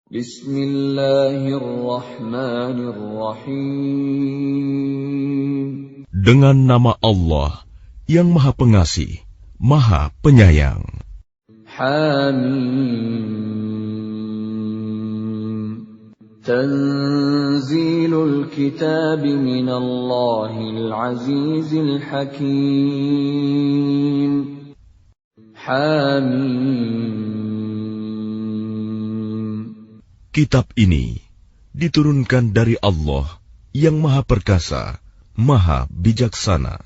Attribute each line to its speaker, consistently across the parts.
Speaker 1: Bismillahirrahmanirrahim.
Speaker 2: Dengan nama Allah yang Maha Pengasih, Maha Penyayang.
Speaker 1: Hamim. Tanzilul kitab minallahil azizil hakim. Hamim.
Speaker 2: Kitab ini diturunkan dari Allah yang Maha Perkasa, Maha Bijaksana.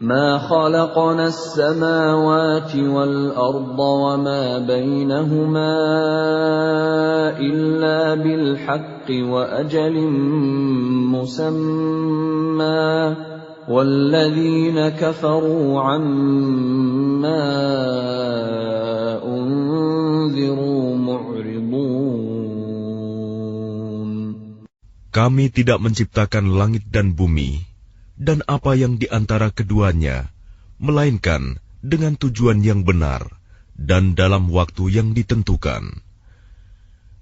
Speaker 1: Ma khalaqna as-samawati wal-arda wa ma bainahuma illa bil haqqi wa ajalin musamma walladzina kafaru amma unziru mu'ridun.
Speaker 2: Kami tidak menciptakan langit dan bumi dan apa yang di antara keduanya, melainkan dengan tujuan yang benar dan dalam waktu yang ditentukan.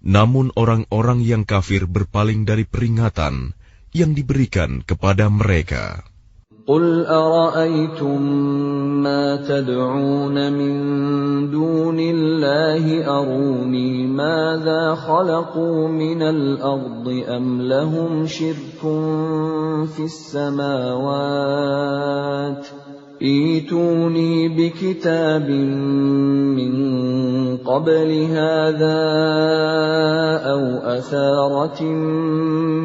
Speaker 2: Namun orang-orang yang kafir berpaling dari peringatan yang diberikan kepada mereka.
Speaker 1: Qul ara'aytum ma tad'un min dunillahi aruni madza khalaqu minal ardi am lahum shirkun fis samawati ituni bikitabin min qabli hadza aw atharatin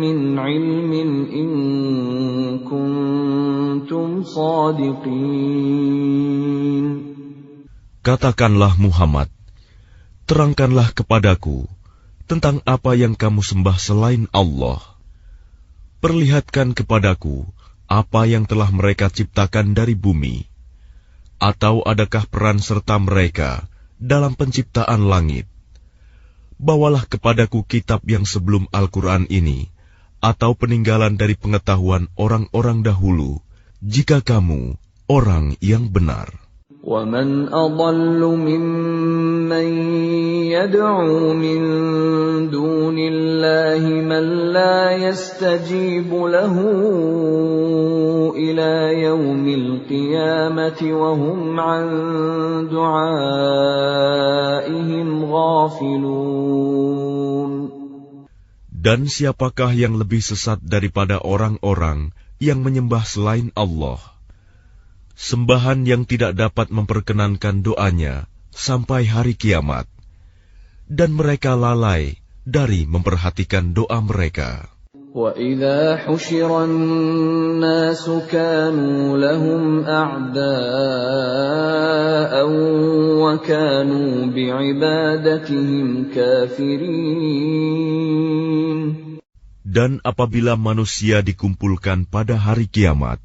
Speaker 1: min ilmin in kuntum shadiqin.
Speaker 2: Katakanlah Muhammad, terangkanlah kepadaku tentang apa yang kamu sembah selain Allah. Perlihatkan kepadaku apa yang telah mereka ciptakan dari bumi. Atau adakah peran serta mereka dalam penciptaan langit? Bawalah kepadaku kitab yang sebelum Al-Quran ini, atau peninggalan dari pengetahuan orang-orang dahulu, jika kamu orang yang benar.
Speaker 1: وَمَنْ أَضَلُّ مِمَّنْ يَدْعُو مِنْ دُونِ اللَّهِ مَنْ لَا يَسْتَجِيبُ لَهُ إِلَى يَوْمِ الْقِيَامَةِ وَهُمْ عَنْ دُعَائِهِمْ غَافِلُونَ.
Speaker 2: Dan siapakah yang lebih sesat daripada orang-orang yang menyembah selain Allah? Sembahan yang tidak dapat memperkenankan doanya sampai hari kiamat, dan mereka lalai dari memperhatikan doa mereka.
Speaker 1: وَإِذَا حُشِرَ النَّاسُ كَانُوا لَهُمْ أَعْدَاءً وَكَانُوا بِعِبَادَتِهِمْ كَافِرِينَ.
Speaker 2: Dan apabila manusia dikumpulkan pada hari kiamat,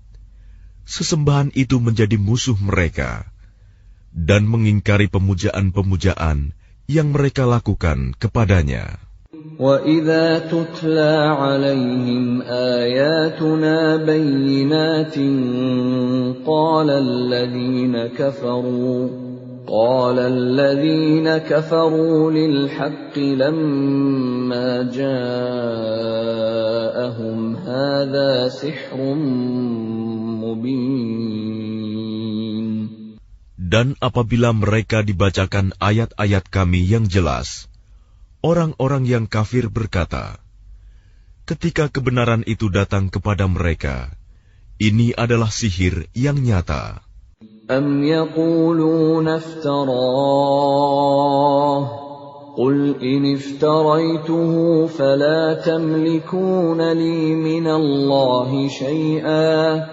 Speaker 2: sesembahan itu menjadi musuh mereka dan mengingkari pemujaan-pemujaan yang mereka lakukan kepadanya.
Speaker 1: وَإِذَا تُتْلَى عَلَيْهِمْ آيَاتُنَا بَيِّنَاتٍ قَالَ الَّذِينَ كَفَرُوا لِلْحَقِّ لَمَّا جَاءَهُمْ هَذَا سِحْرٌ مُبِينٌ.
Speaker 2: Dan apabila mereka dibacakan ayat-ayat kami yang jelas, orang-orang yang kafir berkata, ketika kebenaran itu datang kepada mereka, ini adalah sihir yang nyata.
Speaker 1: أَمْ يَقُولُونَ افْتَرَاهُ قُلْ إِنِ افْتَرَيْتُهُ فَلَا تَمْلِكُونَ لِي مِنَ اللَّهِ شَيْئًا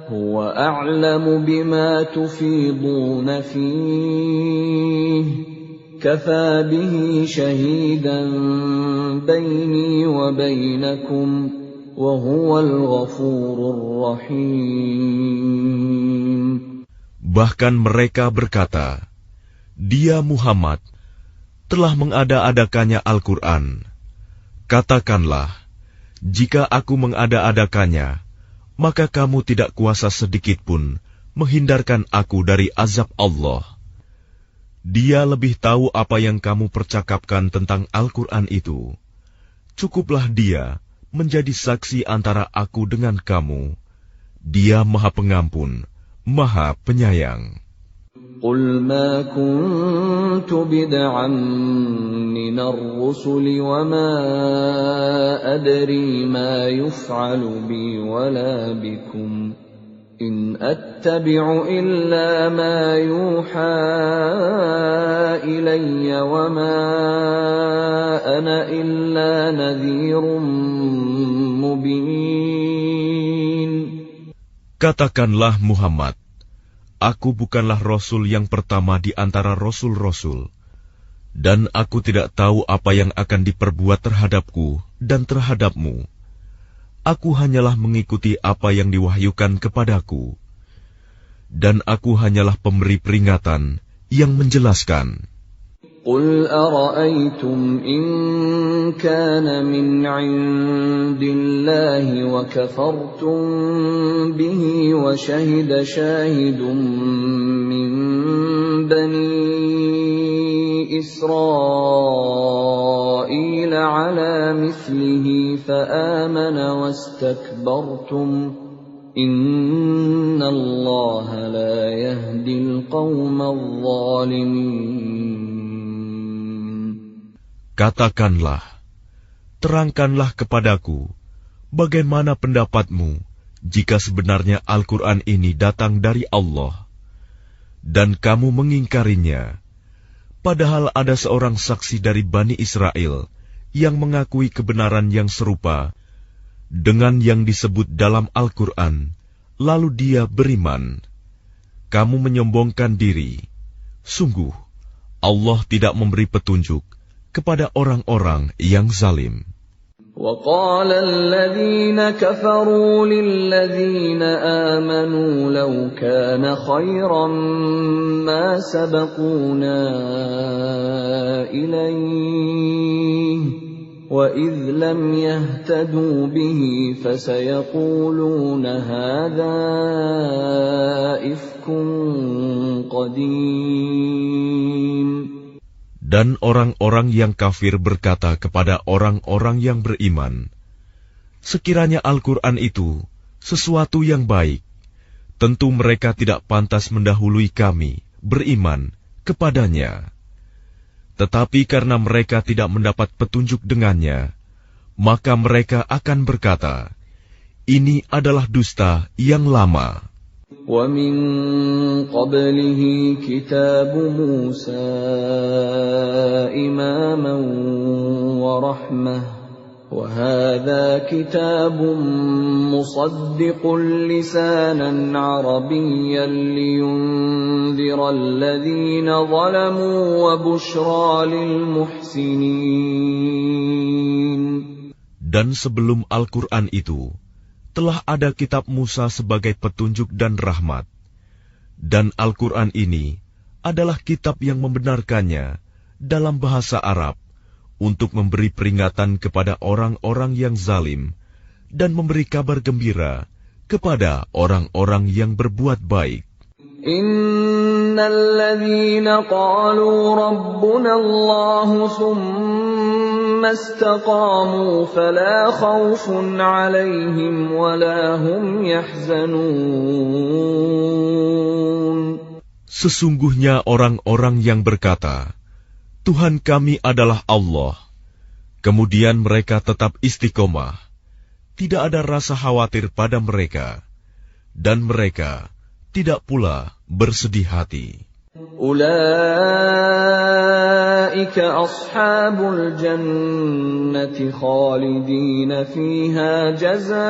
Speaker 1: هُوَ أَعْلَمُ بِمَا تُفِيضُونَ فِيهِ كَفَى بِهِ شَهِيدًا بَيْنِي وَبَيْنَكُمْ وَهُوَ الْغَفُورُ الرَّحِيمُ.
Speaker 2: Bahkan mereka berkata, dia Muhammad telah mengada-adakannya Al-Quran. Katakanlah, jika aku mengada-adakannya, maka kamu tidak kuasa sedikitpun menghindarkan aku dari azab Allah. Dia lebih tahu apa yang kamu percakapkan tentang Al-Quran itu. Cukuplah dia menjadi saksi antara aku dengan kamu. Dia Maha Pengampun, Maha Penyayang.
Speaker 1: قل ما كنت بدعا من الرسل وما أدري ما يفعل بي ولا بكم إن أتبع إلا ما يوحى إلي وما أنا إلا نذير مبين.
Speaker 2: Katakanlah Muhammad, aku bukanlah Rasul yang pertama di antara Rasul-Rasul, dan aku tidak tahu apa yang akan diperbuat terhadapku dan terhadapmu. Aku hanyalah mengikuti apa yang diwahyukan kepadaku, dan aku hanyalah pemberi peringatan yang menjelaskan.
Speaker 1: قل أرأيتم إن كان من عند الله وكفرتم به وشهد شاهد من بني إسرائيل على مثله فآمن واستكبرتم إن الله لا يهدي القوم الظالمين.
Speaker 2: Katakanlah, terangkanlah kepadaku, bagaimana pendapatmu jika sebenarnya Al-Quran ini datang dari Allah, dan kamu mengingkarinya, padahal ada seorang saksi dari Bani Israel yang mengakui kebenaran yang serupa dengan yang disebut dalam Al-Quran, lalu dia beriman. Kamu menyombongkan diri. Sungguh, Allah tidak memberi petunjuk kepada orang-orang yang zalim.
Speaker 1: وقال الذين كفروا للذين آمنوا لو كان خيرا ما سبقونا إليه وإذ لم يهتدوا به فسيقولون هذا إفك قديم.
Speaker 2: Dan orang-orang yang kafir berkata kepada orang-orang yang beriman, sekiranya Al-Quran itu sesuatu yang baik, tentu mereka tidak pantas mendahului kami beriman kepadanya. Tetapi karena mereka tidak mendapat petunjuk dengannya, maka mereka akan berkata, ini adalah dusta yang lama.
Speaker 1: وَمِن قَبْلِهِ كِتَابُ مُوسَى إِمَامًا وَرَحْمَةً وَهَذَا كِتَابٌ مُصَدِّقٌ لِسَانًا عَرَبِيًّا لِيُنذِرَ الَّذِينَ ظَلَمُوا وَبُشْرَى لِلْمُحْسِنِينَ.
Speaker 2: Dan sebelum Al-Quran itu, telah ada kitab Musa sebagai petunjuk dan rahmat. Dan Al-Quran ini adalah kitab yang membenarkannya dalam bahasa Arab untuk memberi peringatan kepada orang-orang yang zalim dan memberi kabar gembira kepada orang-orang yang berbuat baik.
Speaker 1: Innalladzina qalu rabbuna Allahu thumma istaqamu fala khawfun 'alaihim wala hum yahzanun.
Speaker 2: Sesungguhnya orang-orang yang berkata, Tuhan kami adalah Allah, kemudian mereka tetap istiqomah, tidak ada rasa khawatir pada mereka, dan mereka tidak pula bersedih hati.
Speaker 1: Ulaika ashabul jannati khalidina fiha jazaa'an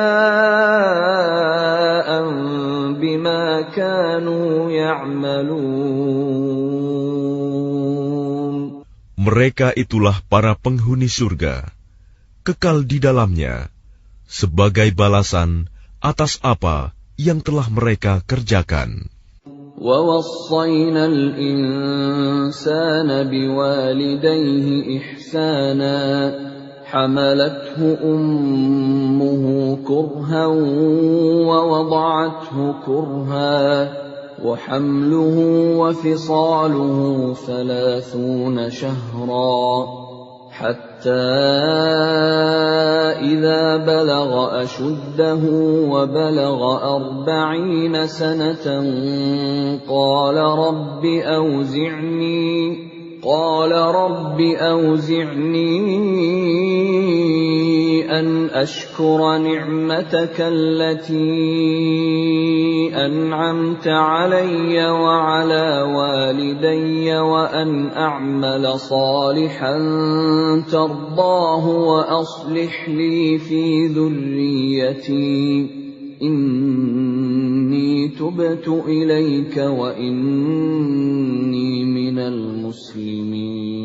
Speaker 1: bima kanu ya'malun.
Speaker 2: Mereka itulah para penghuni surga, kekal di dalamnya, sebagai balasan atas apa yang telah mereka kerjakan.
Speaker 1: وَوَصَّيْنَا الْإِنسَانَ بِوَالِدَيْهِ إِحْسَانًا حَمَلَتْهُ أُمُّهُ كُرْهًا وَوَضَعَتْهُ كُرْهًا وحمله وفصاله 30 شهرا حتى إذا بلغ أشده وبلغ 40 سنة قال رب أوزعني أن أشكر نعمتك التي أنعمت علي وعلى والدي وأن أعمل صالحا ترضاه وأصلح لي في ذريتي إني تبت إليك وإني من المسلمين.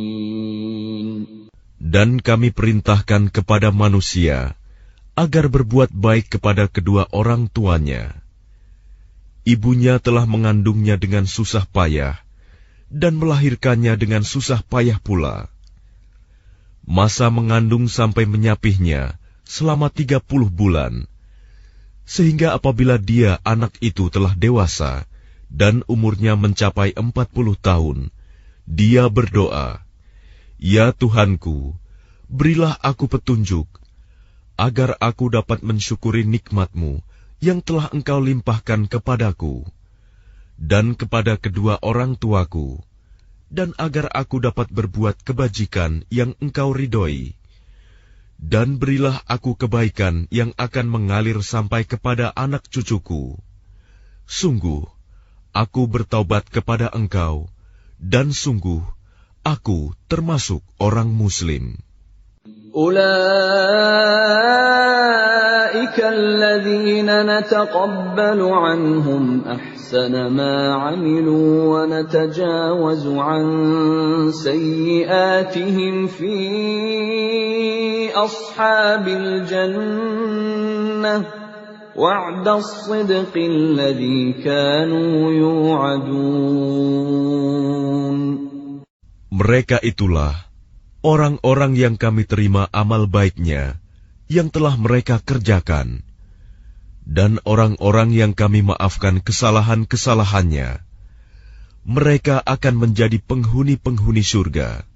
Speaker 2: Dan kami perintahkan kepada manusia agar berbuat baik kepada kedua orang tuanya. Ibunya telah mengandungnya dengan susah payah dan melahirkannya dengan susah payah pula. Masa mengandung sampai menyapihnya selama 30 bulan, sehingga apabila dia anak itu telah dewasa dan umurnya mencapai 40 tahun, dia berdoa, "Ya Tuhanku, berilah aku petunjuk, agar aku dapat mensyukuri nikmat-Mu yang telah Engkau limpahkan kepadaku, dan kepada kedua orang tuaku, dan agar aku dapat berbuat kebajikan yang Engkau ridhoi. Dan berilah aku kebaikan yang akan mengalir sampai kepada anak cucuku. Sungguh, aku bertaubat kepada Engkau, dan sungguh, aku termasuk orang Muslim."
Speaker 1: أولئك الذين نتقبل عنهم أحسن ما عملوا ونتجاوز عن سيئاتهم في أصحاب الجنة وعد الصدق الذي كانوا يوعدون.
Speaker 2: Mereka itulah orang-orang yang kami terima amal baiknya yang telah mereka kerjakan, dan orang-orang yang kami maafkan kesalahan-kesalahannya. Mereka akan menjadi penghuni-penghuni surga.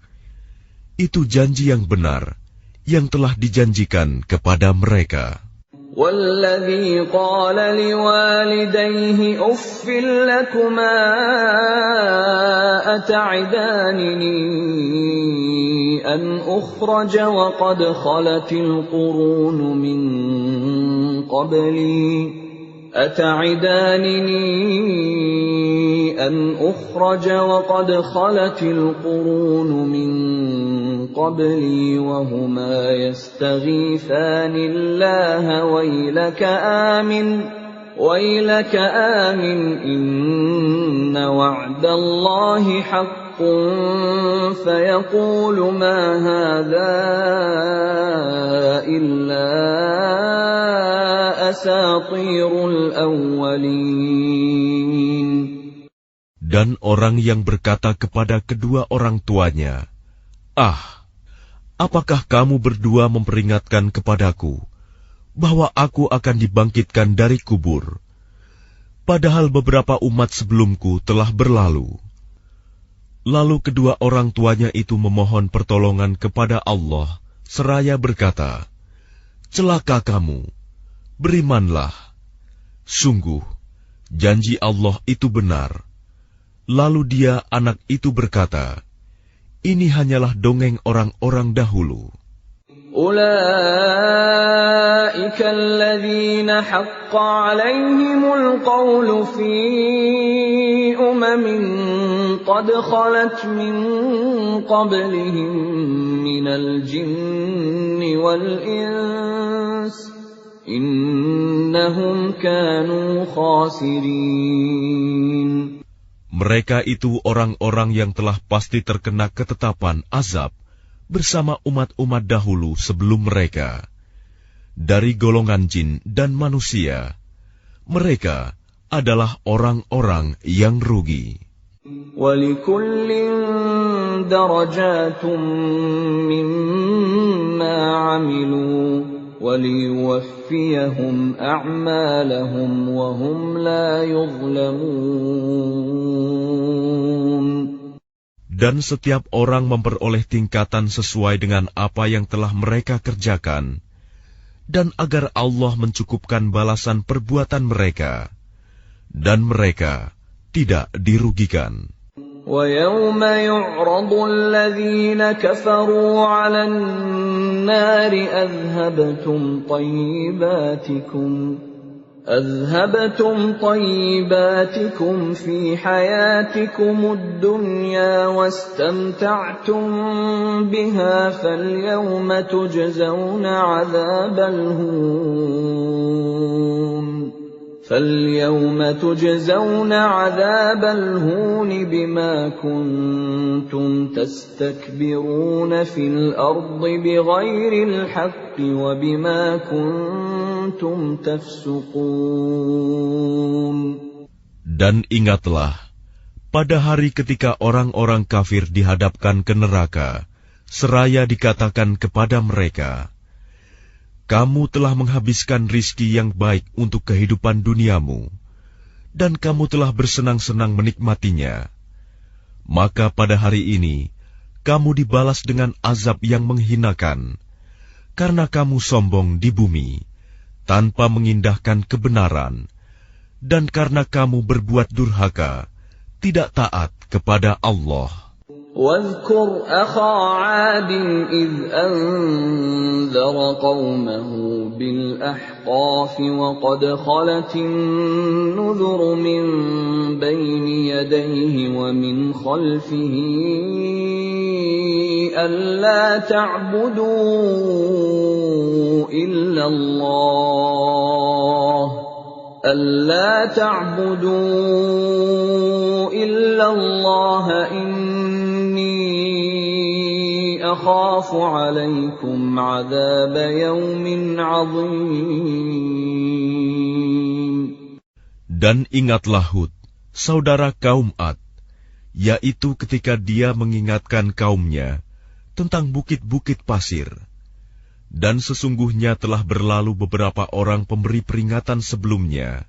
Speaker 2: Itu janji yang benar yang telah dijanjikan kepada mereka.
Speaker 1: وَالَّذِي قَالَ لِوَالِدَيْهِ أُفٍّ لَكُمَا أَتَعِدَانِنِي أَنْ أُخْرَجَ وَقَدْ خَلَتِ الْقُرُونُ مِنْ قَبْلِي وَهُمَا يَسْتَغِيثَانِ اللَّهَ وَيْلَكَ آمِنْ إِنَّ وَعْدَ اللَّهِ حَقٌّ فَيَقُولُ مَا هَذَا إِلَّا أَسَاطِيرُ الْأَوَّلِينَ.
Speaker 2: Dan orang yang berkata kepada kedua orang tuanya, apakah kamu berdua memperingatkan kepadaku bahwa aku akan dibangkitkan dari kubur, padahal beberapa umat sebelumku telah berlalu? Lalu kedua orang tuanya itu memohon pertolongan kepada Allah, seraya berkata, "Celaka kamu, berimanlah. Sungguh, janji Allah itu benar." Lalu dia, anak itu berkata, "Ini hanyalah dongeng orang-orang dahulu."
Speaker 1: أُولَئِكَ الَّذِينَ حَقَّ عَلَيْهِمُ الْقَوْلُ فِي أُمَمٍ قَدْ خَلَتْ مِنْ قَبْلِهِمْ مِنَ الْجِنِّ وَالْإِنسِ إِنَّهُمْ كَانُوا خَاسِرِينَ.
Speaker 2: Mereka itu orang-orang yang telah pasti terkena ketetapan azab bersama umat-umat dahulu sebelum mereka, dari golongan jin dan manusia. Mereka adalah orang-orang yang rugi.
Speaker 1: وَلِكُلٍّ دَرَجَاتٌ مِّمَّا عَمِلُوا وَلِيُوَفِّيَهُمْ أَعْمَالَهُمْ وَهُمْ لَا يُظْلَمُونَ.
Speaker 2: Dan setiap orang memperoleh tingkatan sesuai dengan apa yang telah mereka kerjakan, dan agar Allah mencukupkan balasan perbuatan mereka, dan mereka tidak dirugikan.
Speaker 1: وَيَوْمَ يُعْرَضُ الَّذِينَ كَفَرُوا عَلَى النَّارِ أَذْهَبْتُمْ طَيِّبَاتِكُمْ فِي حَيَاتِكُمُ الدُّنْيَا وَاسْتَمْتَعْتُمْ بِهَا فَالْيَوْمَ تُجْزَوْنَ عَذَابَ الْهُونِ بِمَا كُنتُمْ تَسْتَكْبِرُونَ فِي الْأَرْضِ بِغَيْرِ الْحَقِّ وَبِمَا كُنتُمْ تَفْسُقُونَ.
Speaker 2: Dan ingatlah, pada hari ketika orang-orang kafir dihadapkan ke neraka, seraya dikatakan kepada mereka, kamu telah menghabiskan rizki yang baik untuk kehidupan duniamu, dan kamu telah bersenang-senang menikmatinya. Maka pada hari ini, kamu dibalas dengan azab yang menghinakan, karena kamu sombong di bumi, tanpa mengindahkan kebenaran, dan karena kamu berbuat durhaka, tidak taat kepada Allah.
Speaker 1: واذكر أخا عاد إذ أنذر قومه بالأحقاف وقد خلت النذر من بين يديه ومن خلفه ألا تعبدوا إلا الله أخاف عليكم عذاب يوم عظيم.
Speaker 2: Dan ingatlah Hud, saudara kaum Ad, yaitu ketika dia mengingatkan kaumnya tentang bukit-bukit pasir. Dan sesungguhnya telah berlalu beberapa orang pemberi peringatan sebelumnya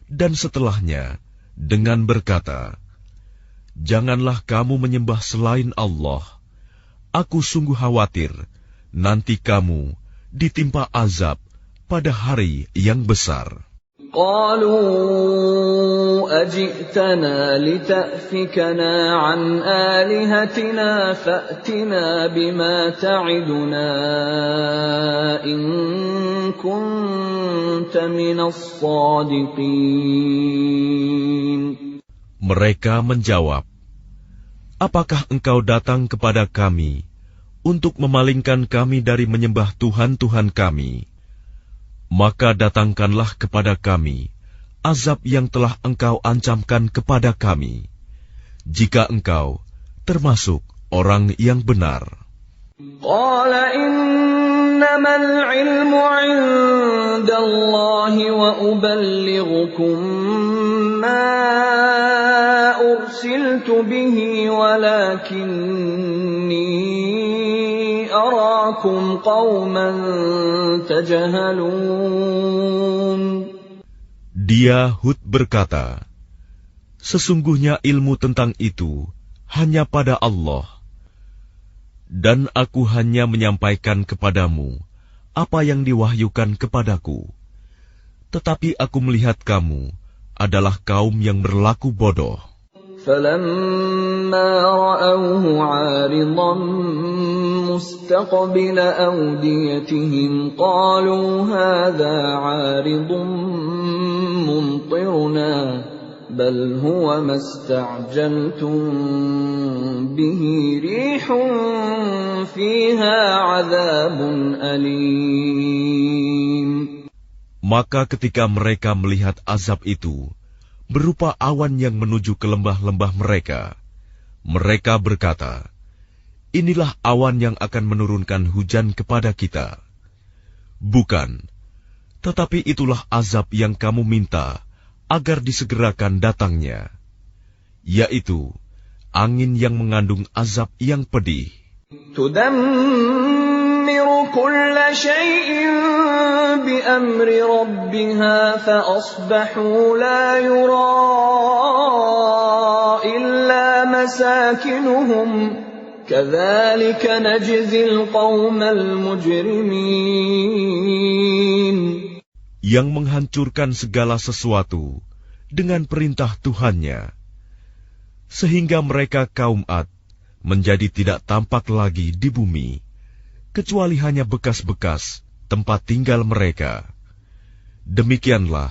Speaker 2: dan setelahnya dengan berkata, janganlah kamu menyembah selain Allah. Aku sungguh khawatir nanti kamu ditimpa azab pada hari yang besar.
Speaker 1: Qalu aj'tana lita'fikana an alihatina fa'tina bima ta'iduna in kunta minas sadiqin.
Speaker 2: Mereka menjawab, apakah engkau datang kepada kami untuk memalingkan kami dari menyembah Tuhan-Tuhan kami? Maka datangkanlah kepada kami azab yang telah engkau ancamkan kepada kami, jika engkau termasuk orang yang benar.
Speaker 1: Qala innamal ilmu 'indallahi wa uballighukum ma ursiltu bihi walakinni arakum qauman tajhalun.
Speaker 2: Dia Hud berkata, sesungguhnya ilmu tentang itu hanya pada Allah, dan aku hanya menyampaikan kepadamu apa yang diwahyukan kepadaku. Tetapi aku melihat kamu adalah kaum yang berlaku bodoh.
Speaker 1: فَلَمَّا رَأَوْهُ عَارِضًا مُسْتَقْبِلَ أَوْدِيَتِهِمْ قَالُوا هَذَا عَارِضٌ مُمْطِرُنَا بَلْ هُوَ مَا اسْتَعْجَلْتُمْ بِهِ رِيحٌ فِيهَا عَذَابٌ أَلِيمٌ.
Speaker 2: Maka ketika mereka melihat azab itu berupa awan yang menuju ke lembah-lembah mereka, mereka berkata, inilah awan yang akan menurunkan hujan kepada kita. Bukan, tetapi itulah azab yang kamu minta agar disegerakan datangnya, yaitu angin yang mengandung azab yang pedih.
Speaker 1: تدمر كل شيء بأمر ربها فأصبحوا لا يرى إلا مساكنهم كذلك نجزي القوم المجرمين.
Speaker 2: Yang menghancurkan segala sesuatu dengan perintah Tuhannya, sehingga mereka kaum Ad menjadi tidak tampak lagi di bumi, kecuali hanya bekas-bekas tempat tinggal mereka. Demikianlah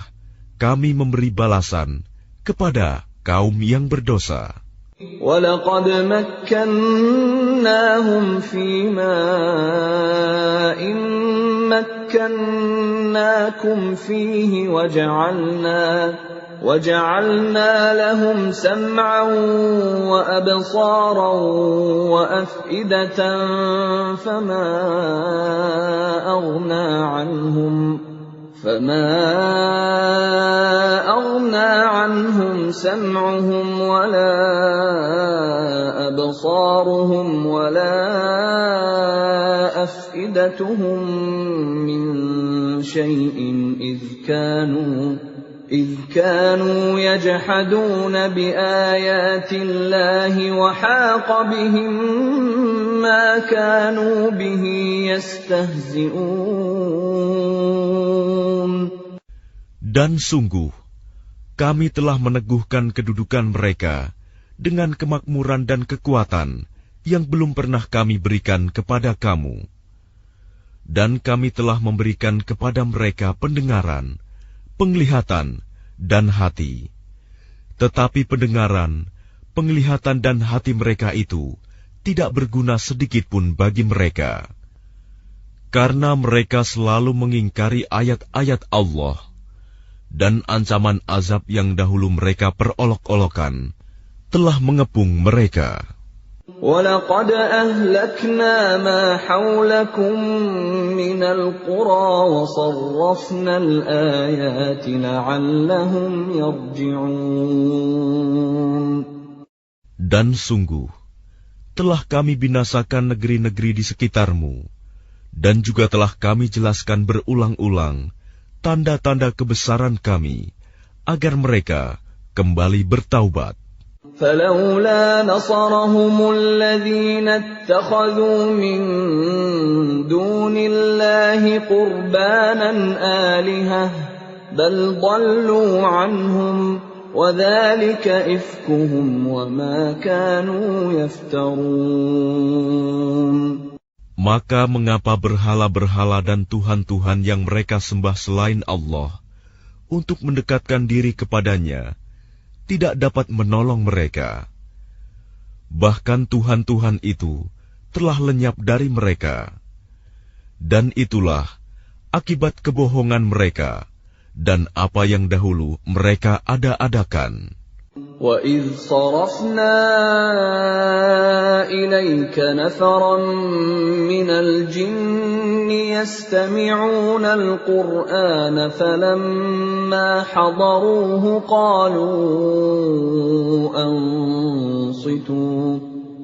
Speaker 2: kami memberi balasan kepada kaum yang berdosa.
Speaker 1: وَلَقَدْ مَكَّنَّاهُمْ فِي مَاءٍ مَكَّنَّاكُمْ فِيهِ وَجَعَلْنَا لَهُمْ سَمْعًا وَأَبْصَارًا وَأَفْئِدَةً فَمَا أَغْنَى عَنْهُمْ سَمْعُهُمْ وَلَا أَبْصَارُهُمْ وَلَا أَفْئِدَتُهُمْ مِنْ شَيْءٍ إِذْ كَانُوا يَجْحَدُونَ بِآيَاتِ اللَّهِ وَحَاقَ بِهِمْ مَا كَانُوا بِهِ يَسْتَهْزِئُونَ.
Speaker 2: Dan sungguh, kami telah meneguhkan kedudukan mereka dengan kemakmuran dan kekuatan yang belum pernah kami berikan kepada kamu. Dan kami telah memberikan kepada mereka pendengaran, penglihatan, dan hati. Tetapi pendengaran, penglihatan, dan hati mereka itu tidak berguna sedikit pun bagi mereka. Karena mereka selalu mengingkari ayat-ayat Allah, dan ancaman azab yang dahulu mereka perolok-olokan telah mengepung mereka.
Speaker 1: وَلَقَدْ أَهْلَكْنَا مَا حَوْلَكُمْ مِنَ الْقُرَى وَصَرَّفْنَا الْآيَاتِ لَعَلَّهُمْ يَرْجِعُونَ.
Speaker 2: Dan sungguh, telah kami binasakan negeri-negeri di sekitarmu, dan juga telah kami jelaskan berulang-ulang tanda-tanda kebesaran kami, agar mereka kembali bertaubat.
Speaker 1: فَلَوْلَا نَصَرَهُمُ الَّذِينَ اتَّخَذُوا مِن دُونِ اللَّهِ قُرْبَانًا آلِهَةً بَلْ ضَلُّوا عَنْهُمْ وَذَلِكَ إِفْكُهُمْ وَمَا كَانُوا يَفْتَرُونَ.
Speaker 2: Maka mengapa berhala-berhala dan tuhan-tuhan yang mereka sembah selain Allah untuk mendekatkan diri kepadanya tidak dapat menolong mereka? Bahkan tuhan-tuhan itu telah lenyap dari mereka. Dan itulah akibat kebohongan mereka dan apa yang dahulu mereka ada-adakan.
Speaker 1: وَإِذْ صَرَفْنَا إِلَيْكَ نَفَرًا مِنَ الْجِنِّ يَسْتَمِعُونَ الْقُرْآنَ فَلَمَّا حَضَرُوهُ قَالُوا أَنصِتُوا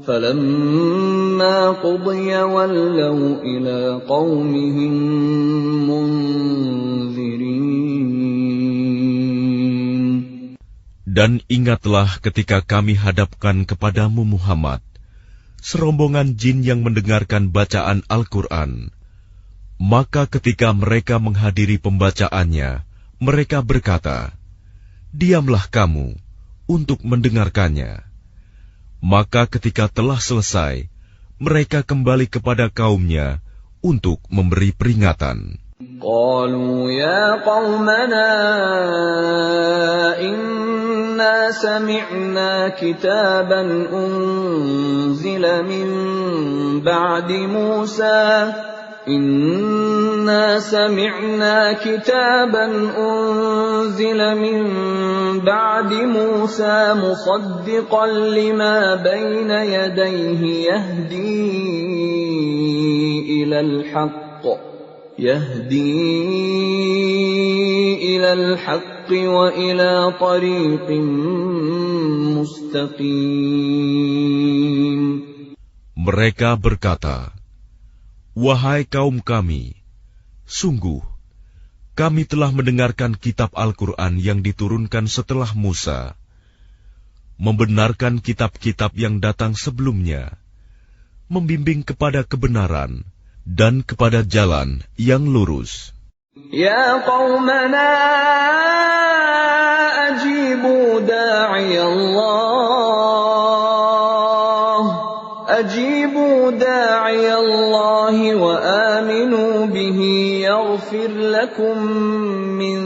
Speaker 1: فَلَمَّا قُضِيَ وَلَّوْا إِلَى قَوْمِهِمْ مُنذِرِينَ.
Speaker 2: Dan ingatlah ketika kami hadapkan kepadamu Muhammad serombongan jin yang mendengarkan bacaan Al-Quran. Maka ketika mereka menghadiri pembacaannya, mereka berkata, "Diamlah kamu untuk mendengarkannya." Maka ketika telah selesai, mereka kembali kepada kaumnya untuk memberi peringatan.
Speaker 1: قالوا يا قومنا إنا سمعنا كتابا أنزل من بعد موسى مصدقا لما بين يديه يهدي إلى الحق وإلى طريق مستقيم.
Speaker 2: Mereka berkata, Wahai kaum kami, sungguh, kami telah mendengarkan kitab Al-Quran yang diturunkan setelah Musa, membenarkan kitab-kitab yang datang sebelumnya, membimbing kepada kebenaran dan kepada jalan yang lurus.
Speaker 1: Ya qaumana ajibu da'iyallahi wa aminu bihi yaghfir lakum min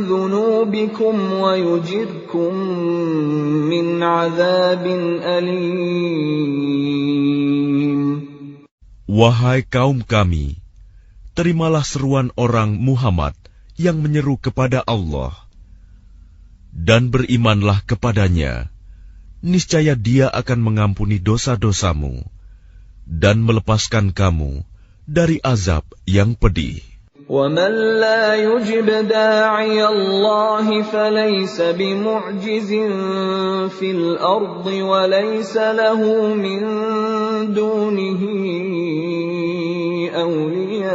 Speaker 1: dhunubikum wa yujirkum min 'adzabin alim.
Speaker 2: Wahai kaum kami, terimalah seruan orang Muhammad yang menyeru kepada Allah, dan berimanlah kepadanya. Niscaya Dia akan mengampuni dosa-dosamu dan melepaskan kamu dari azab yang pedih.
Speaker 1: وَمَنْ لَا يُجِبْ دَاعِيَ اللَّهِ فَلَيْسَ بِمُعْجِزٍ فِي الْأَرْضِ وَلَيْسَ لَهُ مِنْ دُونِهِ أَوْلِيَاءُ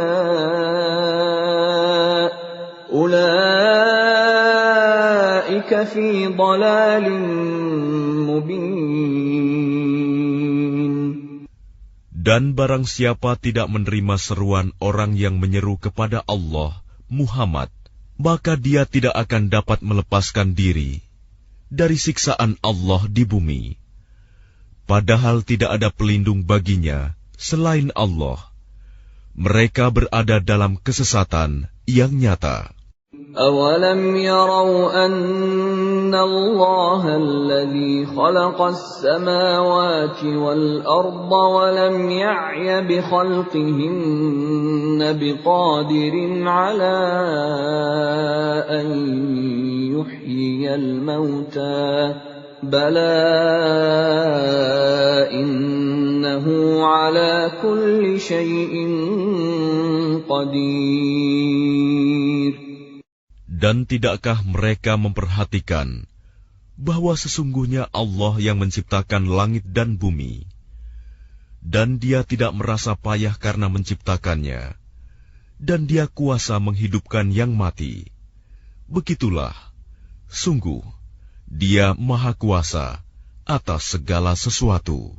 Speaker 1: أُولَئِكَ فِي ضَلَالٍ مُبِينٍ.
Speaker 2: Dan barang siapa tidak menerima seruan orang yang menyeru kepada Allah, Muhammad, maka dia tidak akan dapat melepaskan diri dari siksaan Allah di bumi. Padahal tidak ada pelindung baginya selain Allah. Mereka berada dalam kesesatan yang nyata.
Speaker 1: أَوَلَمْ يَرَوْا أَنَّ اللَّهَ الَّذِي خَلَقَ السَّمَاوَاتِ وَالْأَرْضَ وَلَمْ يَعْيَ بِخَلْقِهِنَّ بِقَادِرٍ عَلَىٰ أَن يُحْيِيَ الْمَوْتَىٰ بَلَىٰ إِنَّهُ عَلَىٰ كُلِّ شَيْءٍ قَدِيرٌ.
Speaker 2: Dan tidakkah mereka memperhatikan bahwa sesungguhnya Allah yang menciptakan langit dan bumi, dan Dia tidak merasa payah karena menciptakannya, dan Dia kuasa menghidupkan yang mati. Begitulah, sungguh, Dia Maha Kuasa atas segala sesuatu.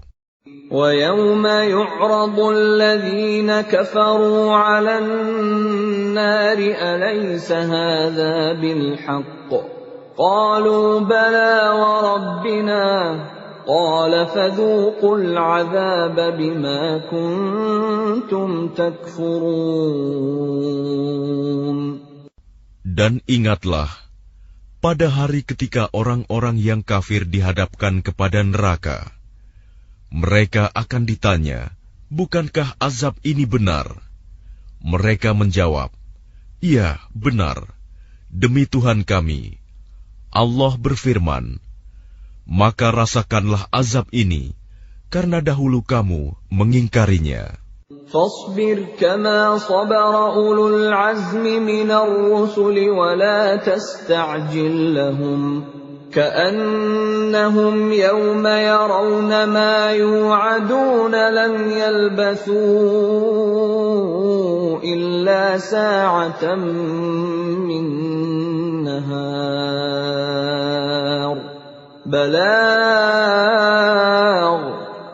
Speaker 1: وَيَوْمَ يُعْرَضُ الَّذِينَ كَفَرُوا عَلَى النَّارِ أَلَيْسَ هَذَا بِالْحَقِّ قَالُوا بَلَىٰ وَرَبِّنَا قَالَ فَذُوقُوا الْعَذَابَ بِمَا كُنتُمْ تَكْفُرُونَ.
Speaker 2: Dan ingatlah, pada hari ketika orang-orang yang kafir dihadapkan kepada neraka, mereka akan ditanya, bukankah azab ini benar? Mereka menjawab, iya, benar. Demi Tuhan kami. Allah berfirman, maka rasakanlah azab ini, karena dahulu kamu mengingkarinya.
Speaker 1: فاصبر كما صبر أولو العزم من الرسل ولا تستعجل لهم كأنهم يوم يرون ما يوعدون لم يلبثوا إلا ساعة من نهار بلاغ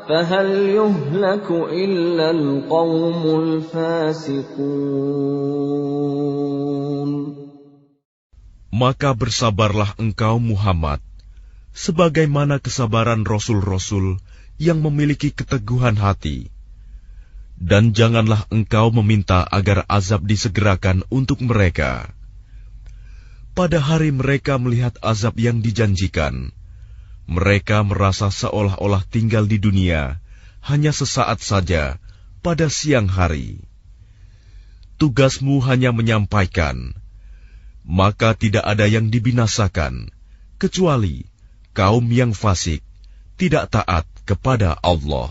Speaker 1: فهل يهلك إلا القوم الفاسقون.
Speaker 2: Maka bersabarlah engkau Muhammad, sebagaimana kesabaran Rasul-Rasul yang memiliki keteguhan hati. Dan janganlah engkau meminta agar azab disegerakan untuk mereka. Pada hari mereka melihat azab yang dijanjikan, mereka merasa seolah-olah tinggal di dunia hanya sesaat saja pada siang hari. Tugasmu hanya menyampaikan, maka tidak ada yang dibinasakan, kecuali kaum yang fasik, tidak taat kepada Allah.